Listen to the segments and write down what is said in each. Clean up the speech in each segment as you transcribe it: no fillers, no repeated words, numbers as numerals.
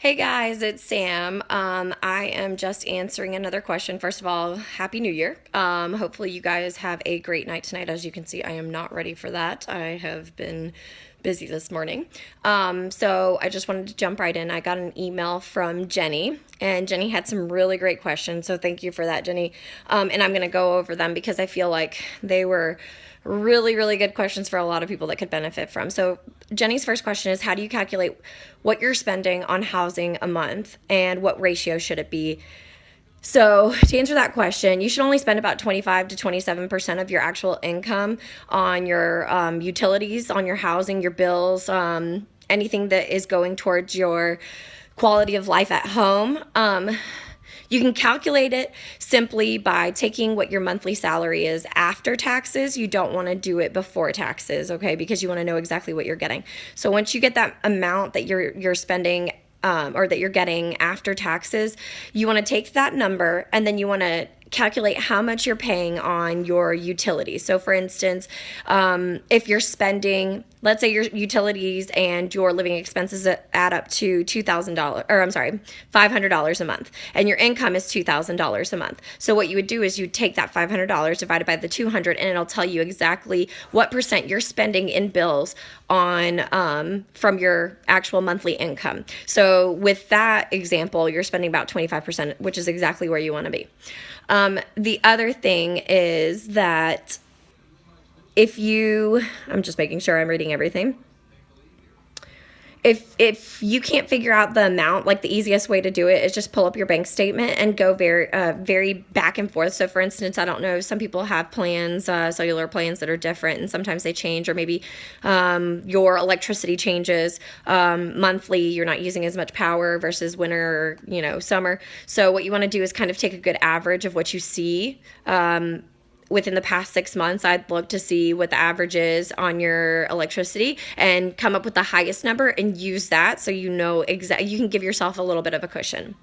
Hey guys, it's Sam. I am just answering another question. First of all, Happy New Year. Hopefully, you guys have a great night tonight. As you can see, I am not ready for that. I have been busy this morning. So I just wanted to jump right in. I got an email from Jenny, and Jenny had some really great questions. So thank you for that, Jenny. And I'm going to go over them because I feel like they were really, really good questions for a lot of people that could benefit from. So, Jenny's first question is, how do you calculate what you're spending on housing a month and what ratio should it be? So, to answer that question, you should only spend about 25 to 27% of your actual income on your utilities, on your housing, your bills, anything that is going towards your quality of life at home. You can calculate it simply by taking what your monthly salary is after taxes. You don't want to do it before taxes, okay? Because you want to know exactly what you're getting. So once you get that amount that you're spending or that you're getting after taxes, you want to take that number and then you want to calculate how much you're paying on your utilities. So for instance, if you're spending, let's say your utilities and your living expenses add up to $2,000, or I'm sorry, $500 a month, and your income is $2,000 a month. So what you would do is you take that $500 divided by the 200, and it'll tell you exactly what percent you're spending in bills on from your actual monthly income. So with that example, you're spending about 25%, which is exactly where you want to be. The other thing is that I'm just making sure I'm reading everything. If you can't figure out the amount, like the easiest way to do it is just pull up your bank statement and go very back and forth. So for instance, I don't know, some people have plans, cellular plans that are different, and sometimes they change, or maybe your electricity changes monthly. You're not using as much power versus winter or summer. So what you want to do is kind of take a good average of what you see within the past 6 months. I'd look to see what the average is on your electricity and come up with the highest number and use that, so you know exactly, you can give yourself a little bit of a cushion.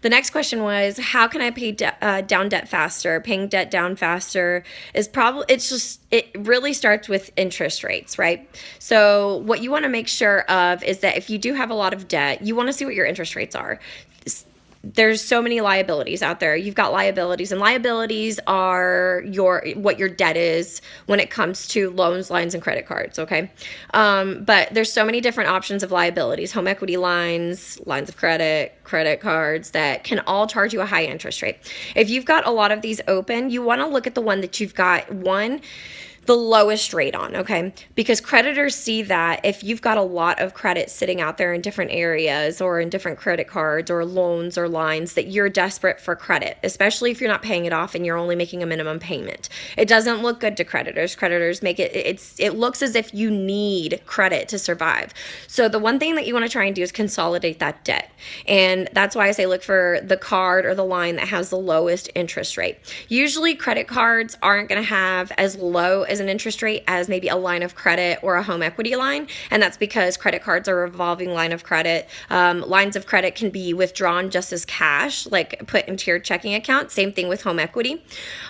The next question was, how can I pay down debt faster? Paying debt down faster is it really starts with interest rates, right? So what you want to make sure of is that if you do have a lot of debt, you want to see what your interest rates are. There's so many liabilities out there. You've got liabilities, and liabilities are what your debt is when it comes to loans, lines, and credit cards, okay? But there's so many different options of liabilities: home equity lines, lines of credit, credit cards, that can all charge you a high interest rate. If you've got a lot of these open, you want to look at the one that you've got the lowest rate on, okay? Because creditors see that if you've got a lot of credit sitting out there in different areas or in different credit cards or loans or lines, that you're desperate for credit, especially if you're not paying it off and you're only making a minimum payment. It doesn't look good to creditors. Creditors make it looks as if you need credit to survive. So the one thing that you want to try and do is consolidate that debt. And that's why I say look for the card or the line that has the lowest interest rate. Usually credit cards aren't going to have as low as an interest rate as maybe a line of credit or a home equity line, and that's because credit cards are a revolving line of credit. Lines of credit can be withdrawn just as cash, like put into your checking account. Same thing with home equity,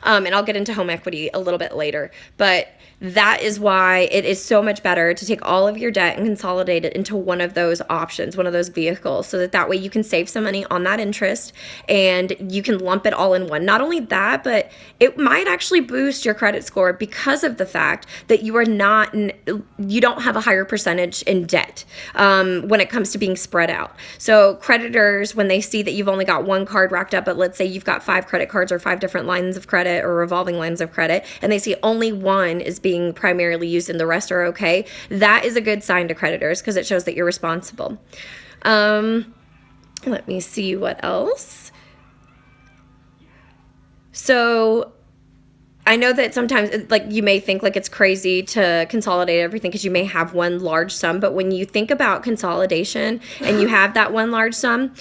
and I'll get into home equity a little bit later, but that is why it is so much better to take all of your debt and consolidate it into one of those options, one of those vehicles, so that way you can save some money on that interest and you can lump it all in one. Not only that, but it might actually boost your credit score because of the fact that you don't have a higher percentage in debt when it comes to being spread out. So creditors, when they see that you've only got one card racked up, but let's say you've got 5 credit cards or 5 different lines of credit or revolving lines of credit, and they see only one is being primarily used and the rest are okay, that is a good sign to creditors because it shows that you're responsible. Let me see what else. So I know that sometimes you may think like it's crazy to consolidate everything because you may have one large sum, but when you think about consolidation and you have that one large sum,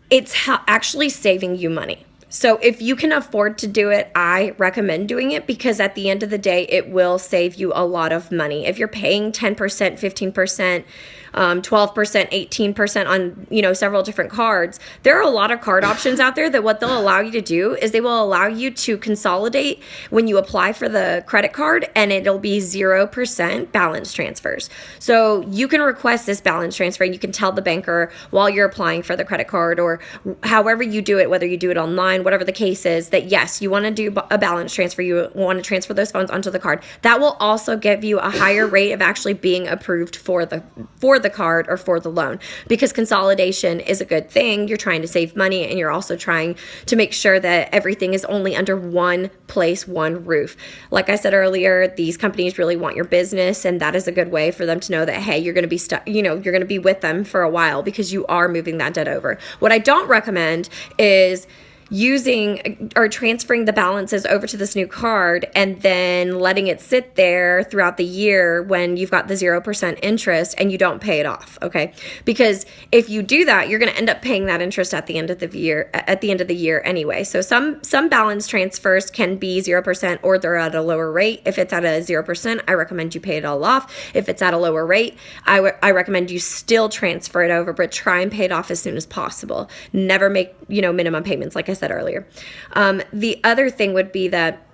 it's actually saving you money. So if you can afford to do it, I recommend doing it, because at the end of the day, it will save you a lot of money. If you're paying 10%, 15% 12%, 18% on, several different cards. There are a lot of card options out there that what they'll allow you to do is they will allow you to consolidate when you apply for the credit card, and it'll be 0% balance transfers. So you can request this balance transfer. You can tell the banker while you're applying for the credit card, or however you do it, whether you do it online, whatever the case is, that yes, you want to do a balance transfer. You want to transfer those funds onto the card. That will also give you a higher rate of actually being approved for the card or for the loan, because consolidation is a good thing. You're trying to save money, and you're also trying to make sure that everything is only under one place, one roof. Like I said earlier, these companies really want your business, and that is a good way for them to know that, hey, you're going to be stuck, you're going to be with them for a while because you are moving that debt over. What I don't recommend is using or transferring the balances over to this new card and then letting it sit there throughout the year when you've got the 0% interest and you don't pay it off. Okay. Because if you do that, you're going to end up paying that interest at the end of the year anyway. So some balance transfers can be 0% or they're at a lower rate. If it's at a 0%, I recommend you pay it all off. If it's at a lower rate, I recommend you still transfer it over, but try and pay it off as soon as possible. Never make, minimum payments, like I said earlier. The other thing would be that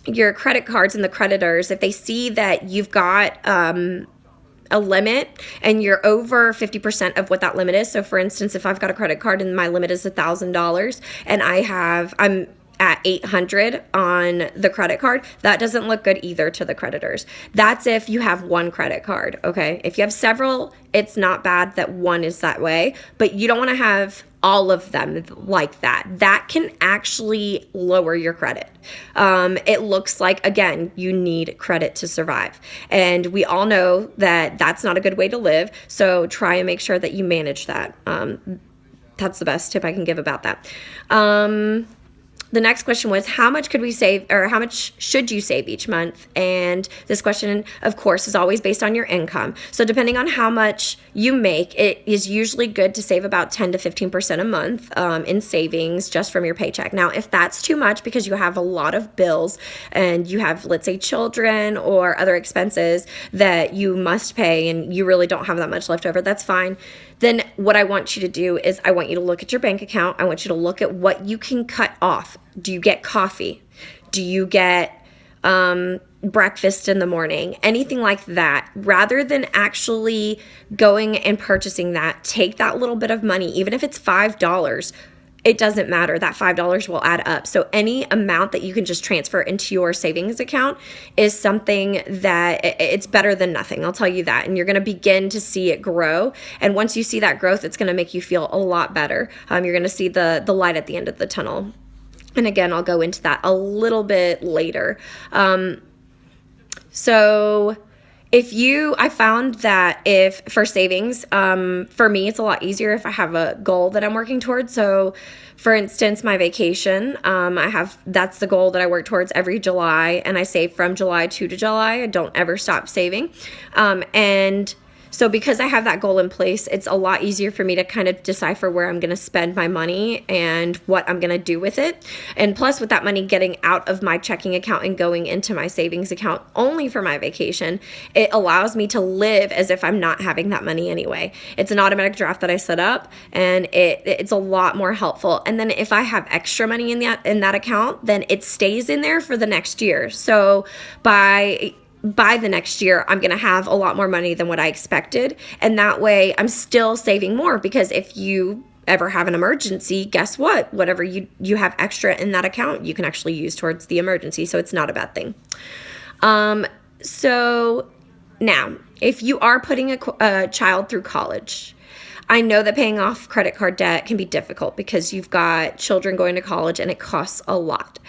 your credit cards and the creditors, if they see that you've got a limit and you're over 50% of what that limit is. So for instance, if I've got a credit card and my limit is $1,000 and I'm at $800 on the credit card, that doesn't look good either to the creditors. That's if you have one credit card, okay? If you have several, it's not bad that one is that way, but you don't want to have all of them like that. That can actually lower your credit. It looks like, again, you need credit to survive. And we all know that that's not a good way to live, so try and make sure that you manage that. That's the best tip I can give about that. The next question was, how much could we save, or how much should you save each month? And this question, of course, is always based on your income. So depending on how much you make, it is usually good to save about 10 to 15% a month in savings just from your paycheck. Now, if that's too much because you have a lot of bills and you have, let's say, children or other expenses that you must pay and you really don't have that much left over, that's fine. Then what I want you to do is I want you to look at your bank account. I want you to look at what you can cut off. Do you get coffee? Do you get breakfast in the morning? Anything like that. Rather than actually going and purchasing that, take that little bit of money, even if it's $5. It doesn't matter. That $5 will add up. So any amount that you can just transfer into your savings account is something that it's better than nothing. I'll tell you that. And you're going to begin to see it grow. And once you see that growth, it's going to make you feel a lot better. You're going to see the light at the end of the tunnel. And again, I'll go into that a little bit later. I found that if for savings, for me, it's a lot easier if I have a goal that I'm working towards. So for instance, my vacation, that's the goal that I work towards every July, and I save from July to July. I don't ever stop saving. And so because I have that goal in place, it's a lot easier for me to kind of decipher where I'm going to spend my money and what I'm going to do with it. And plus, with that money getting out of my checking account and going into my savings account only for my vacation, it allows me to live as if I'm not having that money anyway. It's an automatic draft that I set up, and it's a lot more helpful. And then if I have extra money in that account, then it stays in there for the next year. So by the next year, I'm going to have a lot more money than what I expected. And that way I'm still saving more, because if you ever have an emergency, guess what? Whatever you have extra in that account, you can actually use towards the emergency. So it's not a bad thing. So now, if you are putting a child through college, I know that paying off credit card debt can be difficult because you've got children going to college and it costs a lot.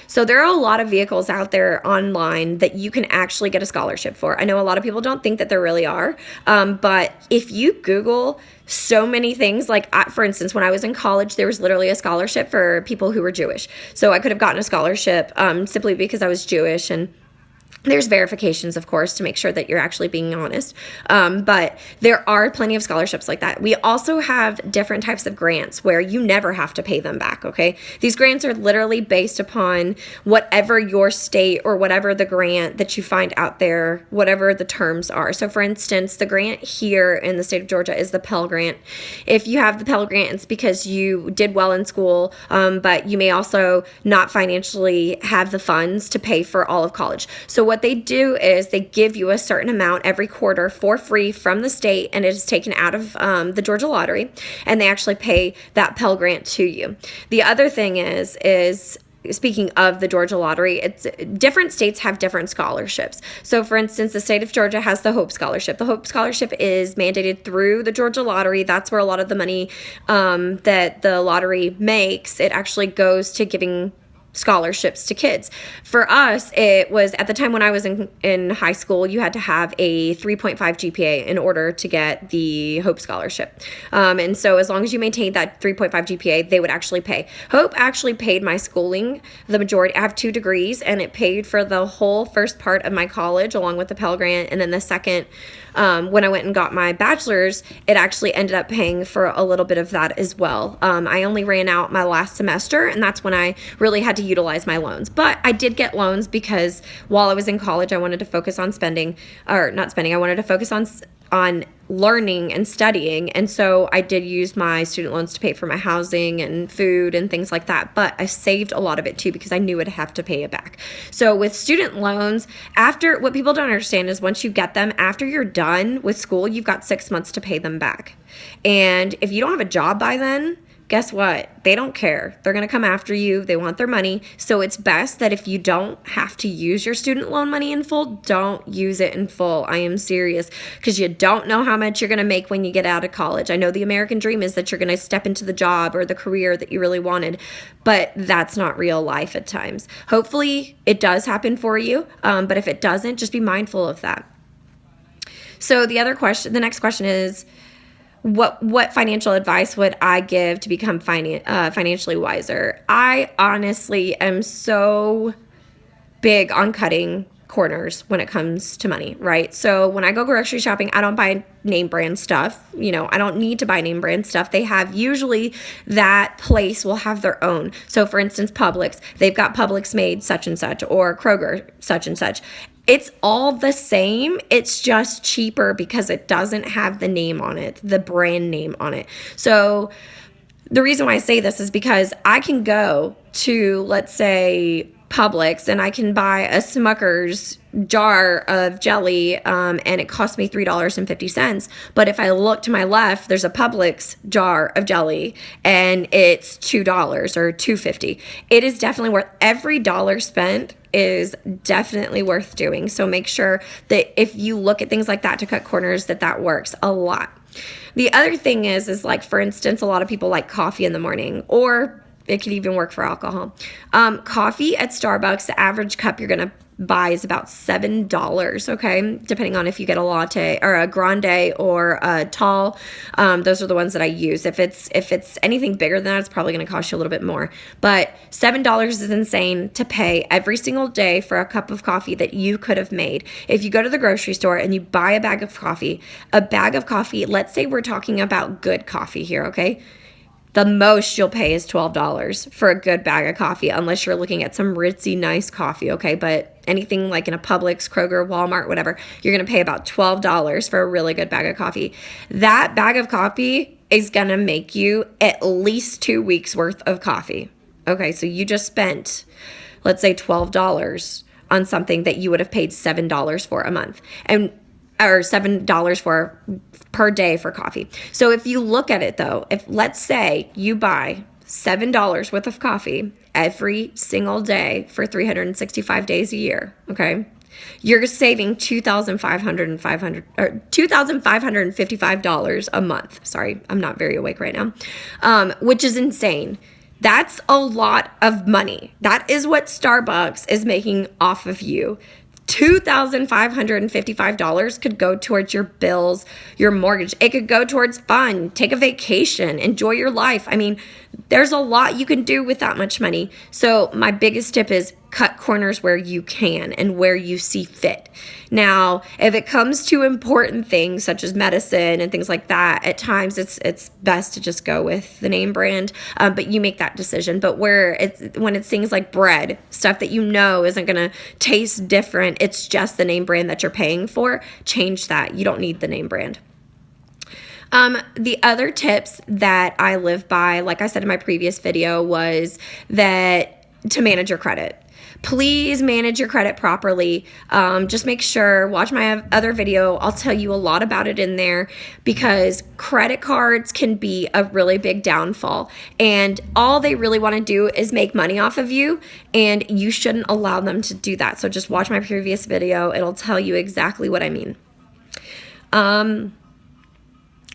So there are a lot of vehicles out there online that you can actually get a scholarship for. I know a lot of people don't think that there really are, but if you Google so many things, like for instance, when I was in college, there was literally a scholarship for people who were Jewish. So I could have gotten a scholarship simply because I was Jewish, and There's verifications, of course, to make sure that you're actually being honest. But there are plenty of scholarships like that. We also have different types of grants where you never have to pay them back, okay? These grants are literally based upon whatever your state or whatever the grant that you find out there, whatever the terms are. So, for instance, the grant here in the state of Georgia is the Pell Grant. If you have the Pell Grant, it's because you did well in school, but you may also not financially have the funds to pay for all of college. So what they do is they give you a certain amount every quarter for free from the state, and it is taken out of the Georgia Lottery, and they actually pay that Pell Grant to you. The other thing is speaking of the Georgia Lottery, it's different states have different scholarships. So for instance, the state of Georgia has the Hope Scholarship. The Hope Scholarship is mandated through the Georgia Lottery. That's where a lot of the money that the lottery makes, it actually goes to giving scholarships to kids. For us, it was at the time when I was in high school, you had to have a 3.5 GPA in order to get the Hope Scholarship. And so as long as you maintained that 3.5 GPA, they would actually pay. Hope actually paid my schooling, the majority. I have 2 degrees, and it paid for the whole first part of my college along with the Pell Grant. And then the second, when I went and got my bachelor's, it actually ended up paying for a little bit of that as well. I only ran out my last semester, and that's when I really had to utilize my loans. But I did get loans because while I was in college, I wanted to focus on I wanted to focus on learning and studying. And so I did use my student loans to pay for my housing and food and things like that. But I saved a lot of it too because I knew I'd have to pay it back. So with student loans, what people don't understand is once you get them, after you're done with school, you've got 6 months to pay them back. And if you don't have a job by then, guess what? They don't care. They're going to come after you. They want their money. So it's best that if you don't have to use your student loan money in full, don't use it in full. I am serious, because you don't know how much you're going to make when you get out of college. I know the American dream is that you're going to step into the job or the career that you really wanted, but that's not real life at times. Hopefully it does happen for you. But if it doesn't, just be mindful of that. So the next question is, what financial advice would I give to become financially wiser? I honestly am so big on cutting corners when it comes to money, right? So when I go grocery shopping, I don't buy name brand stuff. I don't need to buy name brand stuff. They have usually that place will have their own. So for instance, Publix, they've got Publix made such and such, or Kroger such and such. It's all the same. It's just cheaper because it doesn't have the name on it, the brand name on it. So the reason why I say this is because I can go to, let's say, Publix, and I can buy a Smucker's jar of jelly, and it costs me $3.50. But if I look to my left, there's a Publix jar of jelly, and it's $2 or $2.50. It is definitely worth every dollar spent. Is definitely worth doing. So make sure that if you look at things like that to cut corners, that works a lot. The other thing is like, for instance, a lot of people like coffee in the morning, or it could even work for alcohol. Coffee at Starbucks, the average cup you're going to buy is about $7, okay? Depending on if you get a latte or a grande or a tall. Those are the ones that I use. If it's anything bigger than that, it's probably going to cost you a little bit more. But $7 is insane to pay every single day for a cup of coffee that you could have made. If you go to the grocery store and you buy a bag of coffee, let's say we're talking about good coffee here, okay? The most you'll pay is $12 for a good bag of coffee, unless you're looking at some ritzy, nice coffee, okay? But anything like in a Publix, Kroger, Walmart, whatever, you're going to pay about $12 for a really good bag of coffee. That bag of coffee is going to make you at least 2 weeks worth of coffee. Okay, so you just spent, let's say, $12 on something that you would have paid $7 for a month. Or $7 for per day for coffee. So if you look at it though, if let's say you buy $7 worth of coffee every single day for 365 days a year, okay? You're saving $2,555 a month. Sorry, I'm not very awake right now. Which is insane. That's a lot of money. That is what Starbucks is making off of you. $2,555 could go towards your bills, your mortgage. It could go towards fun, take a vacation, enjoy your life. I mean, there's a lot you can do with that much money. So my biggest tip is cut corners where you can and where you see fit. Now, if it comes to important things such as medicine and things like that, at times it's best to just go with the name brand, but you make that decision. But when it's things like bread, stuff that you know isn't going to taste different, it's just the name brand that you're paying for, change that. You don't need the name brand. The other tips that I live by, like I said in my previous video, was that to manage your credit. Please manage your credit properly. Just make sure, watch my other video. I'll tell you a lot about it in there, because credit cards can be a really big downfall, and all they really want to do is make money off of you, and you shouldn't allow them to do that. So just watch my previous video. It'll tell you exactly what I mean.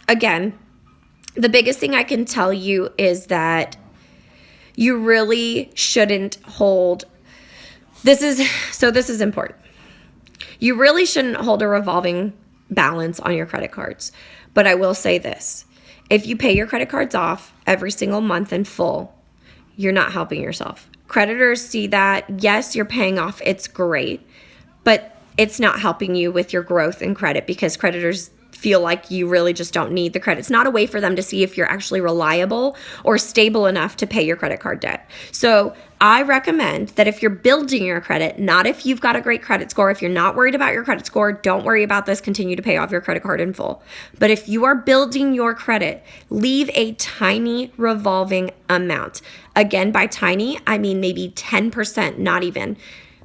Again, the biggest thing I can tell you is that you really shouldn't hold, this is important. You really shouldn't hold a revolving balance on your credit cards. But I will say this, if you pay your credit cards off every single month in full, you're not helping yourself. Creditors see that. Yes, you're paying off. It's great, but it's not helping you with your growth in credit, because creditors feel like you really just don't need the credit. It's not a way for them to see if you're actually reliable or stable enough to pay your credit card debt. So I recommend that if you're building your credit, not if you've got a great credit score, if you're not worried about your credit score, don't worry about this, continue to pay off your credit card in full. But if you are building your credit, leave a tiny revolving amount. Again, by tiny, I mean maybe 10%, not even,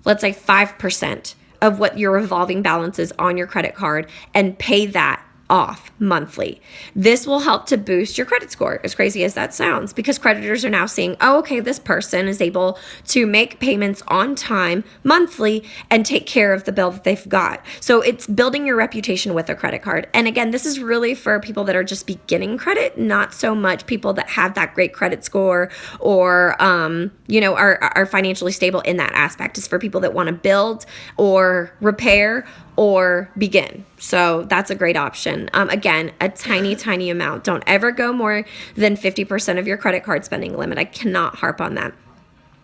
let's say 5% of what your revolving balance is on your credit card, and pay that off monthly. This will help to boost your credit score, as crazy as that sounds, because creditors are now seeing, oh, okay, this person is able to make payments on time monthly and take care of the bill that they've got. So it's building your reputation with a credit card. And again, this is really for people that are just beginning credit, not so much people that have that great credit score or, are financially stable in that aspect. It's for people that want to build or repair or begin. So that's a great option. Again, a tiny amount. Don't ever go more than 50% of your credit card spending limit. I cannot harp on that.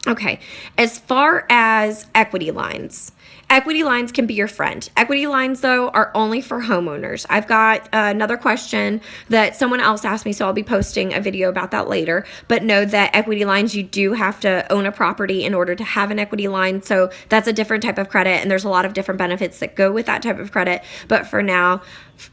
Okay, as far as equity lines can be your friend. Equity lines, though, are only for homeowners. I've got another question that someone else asked me, so I'll be posting a video about that later. But know that equity lines, you do have to own a property in order to have an equity line. So that's a different type of credit, and there's a lot of different benefits that go with that type of credit. But for now,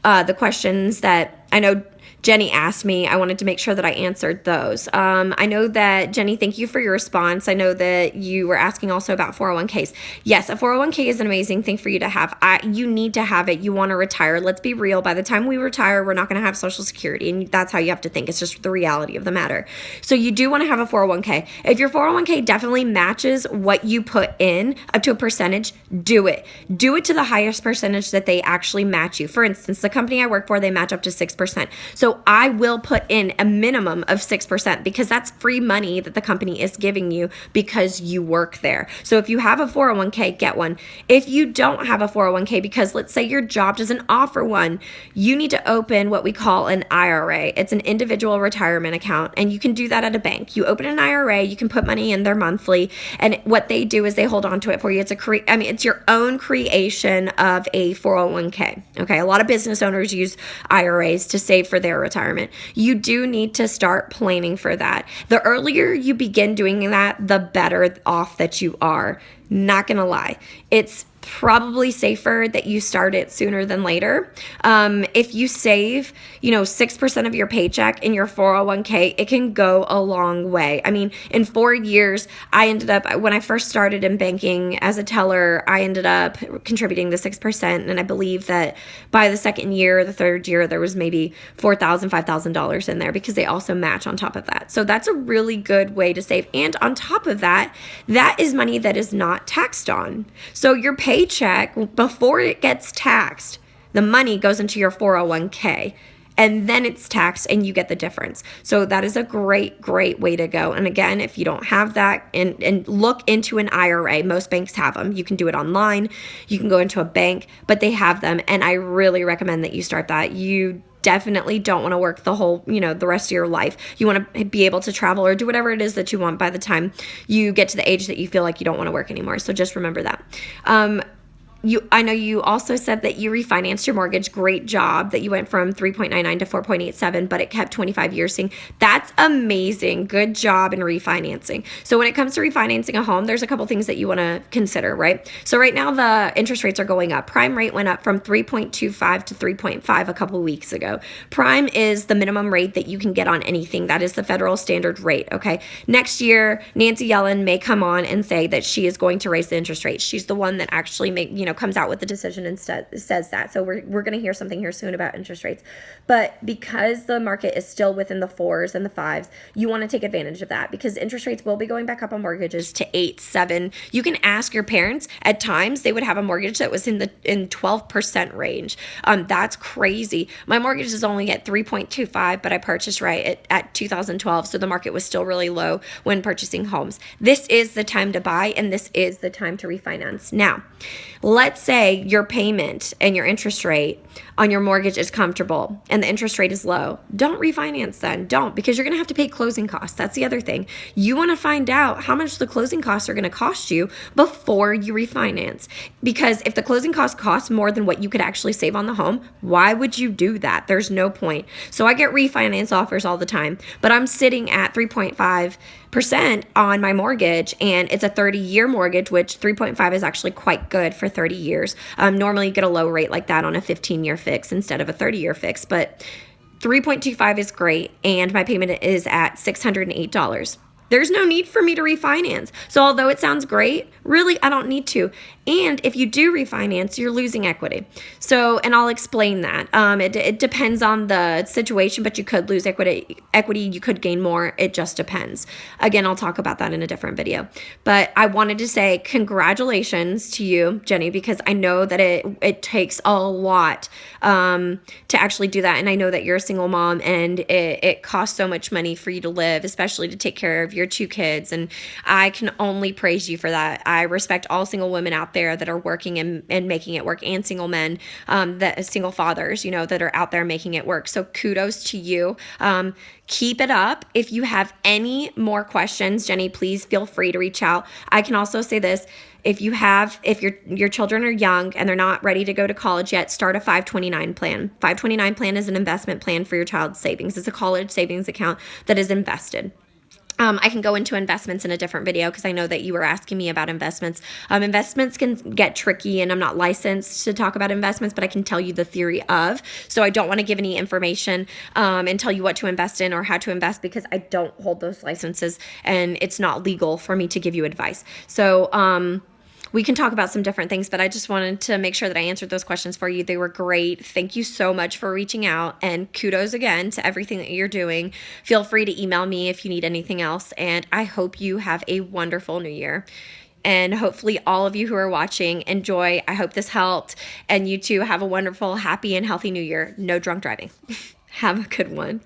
the questions that I know Jenny asked me, I wanted to make sure that I answered those. I know that, Jenny, thank you for your response. I know that you were asking also about 401ks. Yes, a 401k is an amazing thing for you to have. You need to have it. You want to retire. Let's be real. By the time we retire, we're not going to have Social Security, and that's how you have to think. It's just the reality of the matter. So you do want to have a 401k. If your 401k definitely matches what you put in up to a percentage, do it. Do it to the highest percentage that they actually match you. For instance, the company I work for, they match up to 6%. So I will put in a minimum of 6%, because that's free money that the company is giving you because you work there. So if you have a 401k, get one. If you don't have a 401k, because let's say your job doesn't offer one, you need to open what we call an IRA. It's an individual retirement account, and you can do that at a bank. You open an IRA, you can put money in there monthly, and what they do is they hold on to it for you. It's your own creation of a 401k. Okay, a lot of business owners use IRAs to save for their retirement. You do need to start planning for that. The earlier you begin doing that, the better off that you are. Not gonna lie. It's probably safer that you start it sooner than later. If you save, 6% of your paycheck in your 401k, it can go a long way. I mean, in 4 years, I ended up, when I first started in banking as a teller, I ended up contributing the 6%. And I believe that by the second year, the third year, there was maybe $4,000, $5,000 in there, because they also match on top of that. So that's a really good way to save. And on top of that, that is money that is not taxed on. So your paycheck, before it gets taxed, the money goes into your 401k, and then it's taxed and you get the difference. So that is a great way to go. And again, if you don't have that, and look into an IRA. Most banks have them. You can do it online. You can go into a bank, but they have them. And I really recommend that you start that. You definitely don't want to work the whole, the rest of your life. You want to be able to travel or do whatever it is that you want by the time you get to the age that you feel like you don't want to work anymore. So just remember that. I know you also said that you refinanced your mortgage. Great job that you went from 3.99 to 4.87, but it kept 25 years. That's amazing. Good job in refinancing. So when it comes to refinancing a home, there's a couple things that you want to consider, right? So right now the interest rates are going up. Prime rate went up from 3.25 to 3.5 a couple weeks ago. Prime is the minimum rate that you can get on anything. That is the federal standard rate, okay? Next year, Nancy Yellen may come on and say that she is going to raise the interest rate. She's the one that actually comes out with the decision and says that. So we're going to hear something here soon about interest rates. But because the market is still within the 4s and the 5s, you want to take advantage of that because interest rates will be going back up on mortgages to 8, 7. You can ask your parents. At times, they would have a mortgage that was in 12% range. That's crazy. My mortgage is only at 3.25, but I purchased at 2012, so the market was still really low when purchasing homes. This is the time to buy, and this is the time to refinance. Now, let's say your payment and your interest rate on your mortgage is comfortable and the interest rate is low. Don't refinance then. Don't, because you're going to have to pay closing costs. That's the other thing. You want to find out how much the closing costs are going to cost you before you refinance. Because if the closing costs cost more than what you could actually save on the home, why would you do that? There's no point. So I get refinance offers all the time, but I'm sitting at 3.5% on my mortgage, and it's a 30-year mortgage, which 3.5 is actually quite good for 30 years. Normally you get a low rate like that on a 15-year fix instead of a 30-year fix, but 3.25 is great, and my payment is at $608. There's no need for me to refinance. So although it sounds great, really, I don't need to. And if you do refinance, you're losing equity. So, and I'll explain that. It depends on the situation, but you could lose equity. You could gain more. It just depends. Again, I'll talk about that in a different video. But I wanted to say congratulations to you, Jenny, because I know that it takes a lot to actually do that. And I know that you're a single mom, and it costs so much money for you to live, especially to take care of your 2 kids. And I can only praise you for that. I respect all single women out there that are working and making it work, and single men, single fathers, that are out there making it work. So kudos to you. Keep it up. If you have any more questions, Jenny, please feel free to reach out. I can also say this. If your children are young and they're not ready to go to college yet, start a 529 plan. 529 plan is an investment plan for your child's savings. It's a college savings account that is invested. I can go into investments in a different video because I know that you were asking me about investments. Investments can get tricky, and I'm not licensed to talk about investments, but I can tell you the theory of. So I don't want to give any information and tell you what to invest in or how to invest because I don't hold those licenses, and it's not legal for me to give you advice. So we can talk about some different things, but I just wanted to make sure that I answered those questions for you. They were great. Thank you so much for reaching out, and kudos again to everything that you're doing. Feel free to email me if you need anything else, and I hope you have a wonderful new year. And hopefully all of you who are watching enjoy. I hope this helped, and you too have a wonderful, happy, and healthy new year. No drunk driving. Have a good one.